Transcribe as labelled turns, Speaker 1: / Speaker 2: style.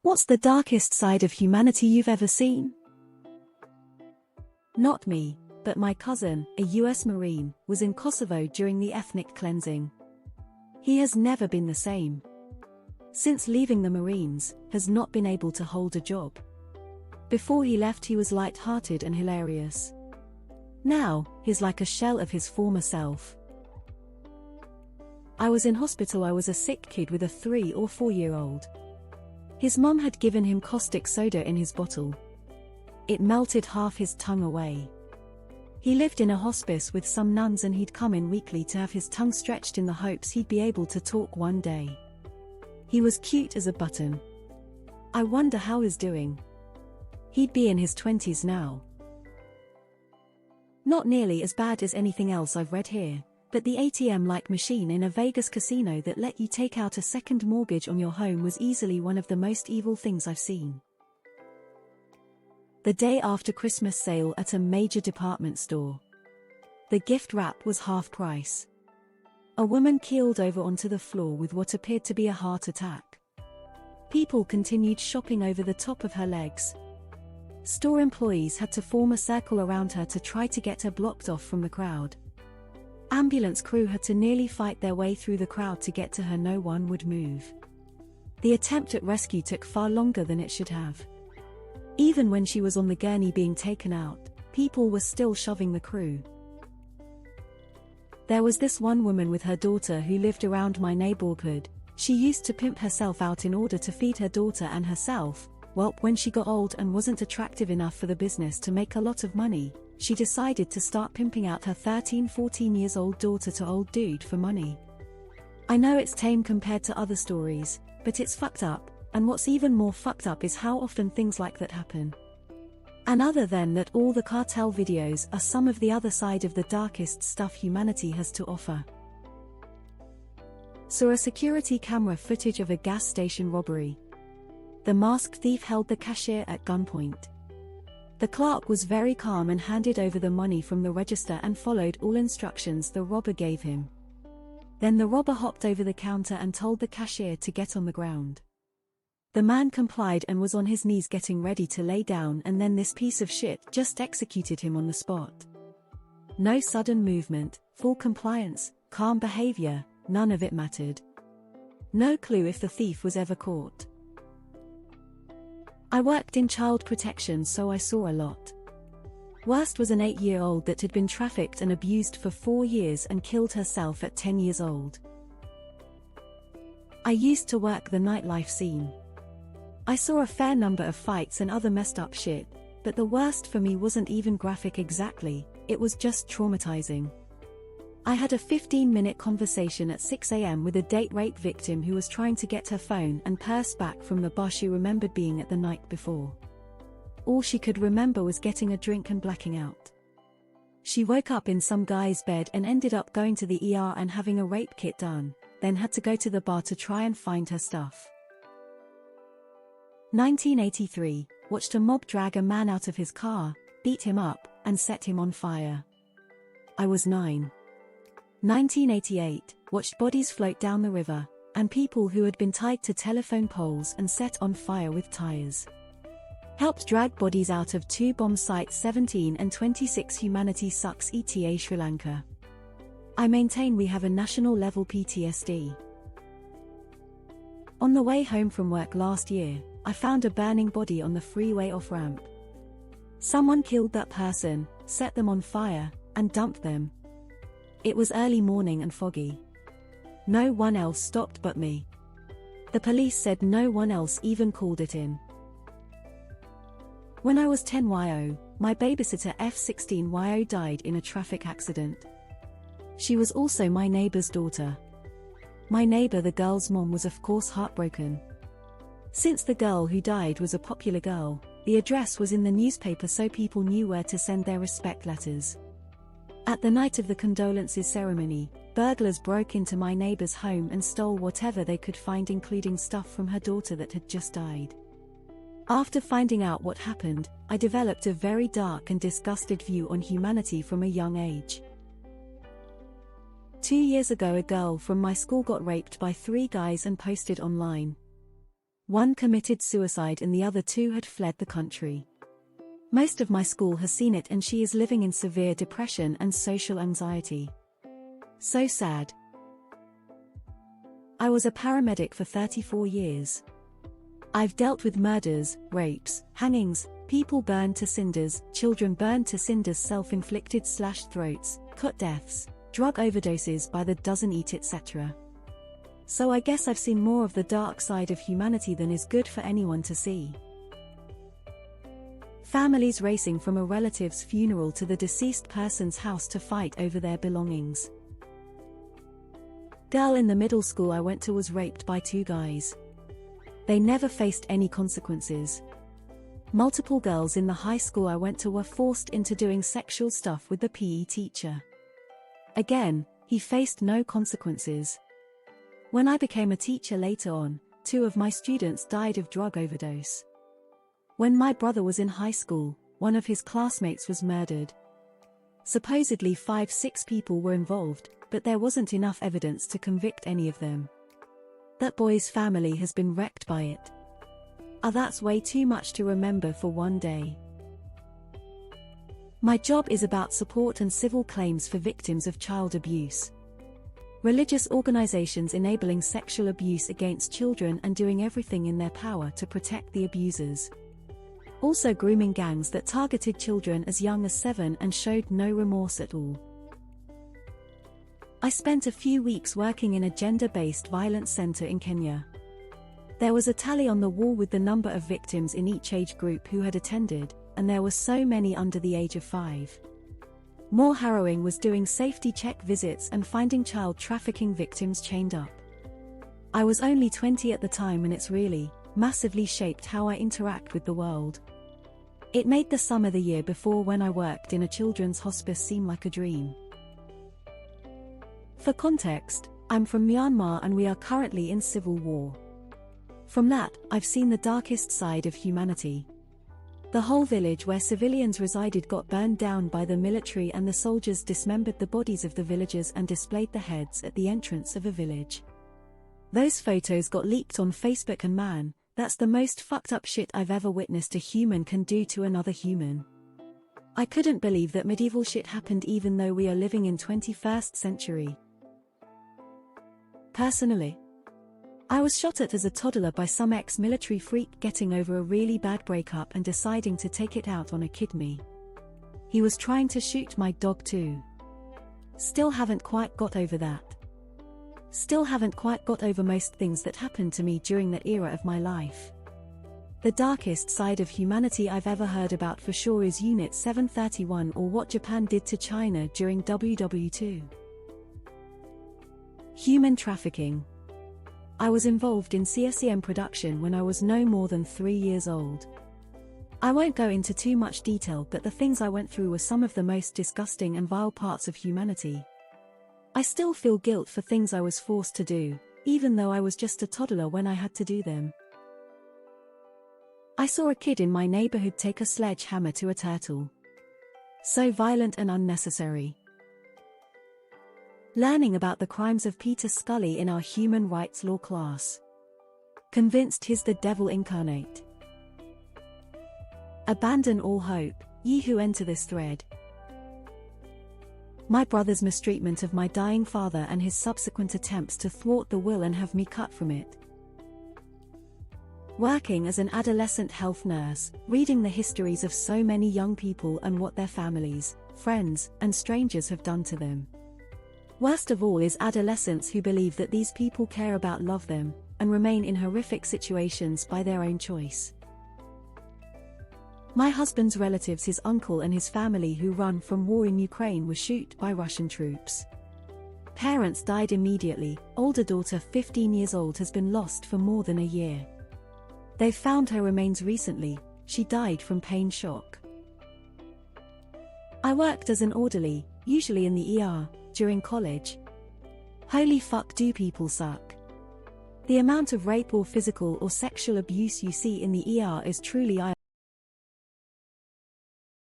Speaker 1: What's the darkest side of humanity you've ever seen? Not me, but my cousin, a US Marine, was in Kosovo during the ethnic cleansing. He has never been the same. Since leaving the Marines, has not been able to hold a job. Before he left he was light-hearted and hilarious. Now, he's like a shell of his former self. I was in hospital. I was a sick kid with a 3 or 4-year-old. His mum had given him caustic soda in his bottle. It melted half his tongue away. He lived in a hospice with some nuns and he'd come in weekly to have his tongue stretched in the hopes he'd be able to talk one day. He was cute as a button. I wonder how he's doing. He'd be in his 20s now. Not nearly as bad as anything else I've read here, but the ATM-like machine in a Vegas casino that let you take out a second mortgage on your home was easily one of the most evil things I've seen. The day after Christmas sale at a major department store. The gift wrap was half price. A woman keeled over onto the floor with what appeared to be a heart attack. People continued shopping over the top of her legs. Store employees had to form a circle around her to try to get her blocked off from the crowd. Ambulance crew had to nearly fight their way through the crowd to get to her. No one would move. The attempt at rescue took far longer than it should have. Even when she was on the gurney being taken out, people were still shoving the crew. There was this one woman with her daughter who lived around my neighborhood. She used to pimp herself out in order to feed her daughter and herself. Well, when she got old and wasn't attractive enough for the business to make a lot of money, she decided to start pimping out her 13-14 years old daughter to old dude for money. I know it's tame compared to other stories, but it's fucked up, and what's even more fucked up is how often things like that happen. And other than that, all the cartel videos are some of the other side of the darkest stuff humanity has to offer. Saw a security camera footage of a gas station robbery. The masked thief held the cashier at gunpoint. The clerk was very calm and handed over the money from the register and followed all instructions the robber gave him. Then the robber hopped over the counter and told the cashier to get on the ground. The man complied and was on his knees getting ready to lay down, and then this piece of shit just executed him on the spot. No sudden movement, full compliance, calm behavior, none of it mattered. No clue if the thief was ever caught. I worked in child protection, so I saw a lot. Worst was an 8-year-old that had been trafficked and abused for 4 years and killed herself at 10 years old. I used to work the nightlife scene. I saw a fair number of fights and other messed up shit, but the worst for me wasn't even graphic exactly, it was just traumatizing. I had a 15-minute conversation at 6 a.m. with a date rape victim who was trying to get her phone and purse back from the bar she remembered being at the night before. All she could remember was getting a drink and blacking out. She woke up in some guy's bed and ended up going to the ER and having a rape kit done, then had to go to the bar to try and find her stuff. 1983, watched a mob drag a man out of his car, beat him up, and set him on fire. I was 9. 1988, watched bodies float down the river, and people who had been tied to telephone poles and set on fire with tires. Helped drag bodies out of 2 bomb sites. 17 and 26 Humanity sucks ETA Sri Lanka. I maintain we have a national level PTSD. On the way home from work last year, I found a burning body on the freeway off-ramp. Someone killed that person, set them on fire, and dumped them. It was early morning and foggy. No one else stopped but me. The police said no one else even called it in. When I was 10 YO, my babysitter F16 YO died in a traffic accident. She was also my neighbor's daughter. My neighbor, the girl's mom, was of course heartbroken. Since the girl who died was a popular girl, the address was in the newspaper so people knew where to send their respect letters. At the night of the condolences ceremony, burglars broke into my neighbor's home and stole whatever they could find, including stuff from her daughter that had just died. After finding out what happened, I developed a very dark and disgusted view on humanity from a young age. 2 years ago, a girl from my school got raped by 3 guys and posted online. One committed suicide and the other two had fled the country. Most of my school has seen it and she is living in severe depression and social anxiety. So sad. I was a paramedic for 34 years. I've dealt with murders, rapes, hangings, people burned to cinders, children burned to cinders, self-inflicted slashed throats, cut deaths, drug overdoses by the dozen each, etc. So I guess I've seen more of the dark side of humanity than is good for anyone to see. Families racing from a relative's funeral to the deceased person's house to fight over their belongings. Girl in the middle school I went to was raped by two guys. They never faced any consequences. Multiple girls in the high school I went to were forced into doing sexual stuff with the PE teacher. Again, he faced no consequences. When I became a teacher later on, 2 of my students died of drug overdose. When my brother was in high school, one of his classmates was murdered. Supposedly 5-6 people were involved, but there wasn't enough evidence to convict any of them. That boy's family has been wrecked by it. That's way too much to remember for one day. My job is about support and civil claims for victims of child abuse. Religious organizations enabling sexual abuse against children and doing everything in their power to protect the abusers. Also grooming gangs that targeted children as young as 7 and showed no remorse at all. I spent a few weeks working in a gender-based violence center in Kenya. There was a tally on the wall with the number of victims in each age group who had attended, and there were so many under the age of 5. More harrowing was doing safety check visits and finding child trafficking victims chained up. I was only 20 at the time and it's really, massively shaped how I interact with the world. It made the summer the year before when I worked in a children's hospice seem like a dream. For context, I'm from Myanmar and we are currently in civil war. From that, I've seen the darkest side of humanity. The whole village where civilians resided got burned down by the military and the soldiers dismembered the bodies of the villagers and displayed the heads at the entrance of a village. Those photos got leaked on Facebook and man, that's the most fucked up shit I've ever witnessed a human can do to another human. I couldn't believe that medieval shit happened even though we are living in 21st century. Personally, I was shot at as a toddler by some ex-military freak getting over a really bad breakup and deciding to take it out on a kid me. He was trying to shoot my dog too. Still haven't quite got over that. Still haven't quite got over most things that happened to me during that era of my life. The darkest side of humanity I've ever heard about for sure is Unit 731 or what Japan did to China during WW2. Human trafficking. I was involved in CSEM production when I was no more than 3 years old. I won't go into too much detail, but the things I went through were some of the most disgusting and vile parts of humanity. I still feel guilt for things I was forced to do, even though I was just a toddler when I had to do them. I saw a kid in my neighborhood take a sledgehammer to a turtle. So violent and unnecessary. Learning about the crimes of Peter Scully in our human rights law class. Convinced he's the devil incarnate. Abandon all hope, ye who enter this thread. My brother's mistreatment of my dying father and his subsequent attempts to thwart the will and have me cut from it. Working as an adolescent health nurse, reading the histories of so many young people and what their families, friends, and strangers have done to them. Worst of all is adolescents who believe that these people care about, love them, and remain in horrific situations by their own choice. My husband's relatives, his uncle and his family who run from war in Ukraine, were shot by Russian troops. Parents died immediately. Older daughter, 15 years old, has been lost for more than a year. They've found her remains recently. She died from pain shock. I worked as an orderly, usually in the ER, during college. Holy fuck, do people suck. The amount of rape or physical or sexual abuse you see in the ER is truly eye-opening.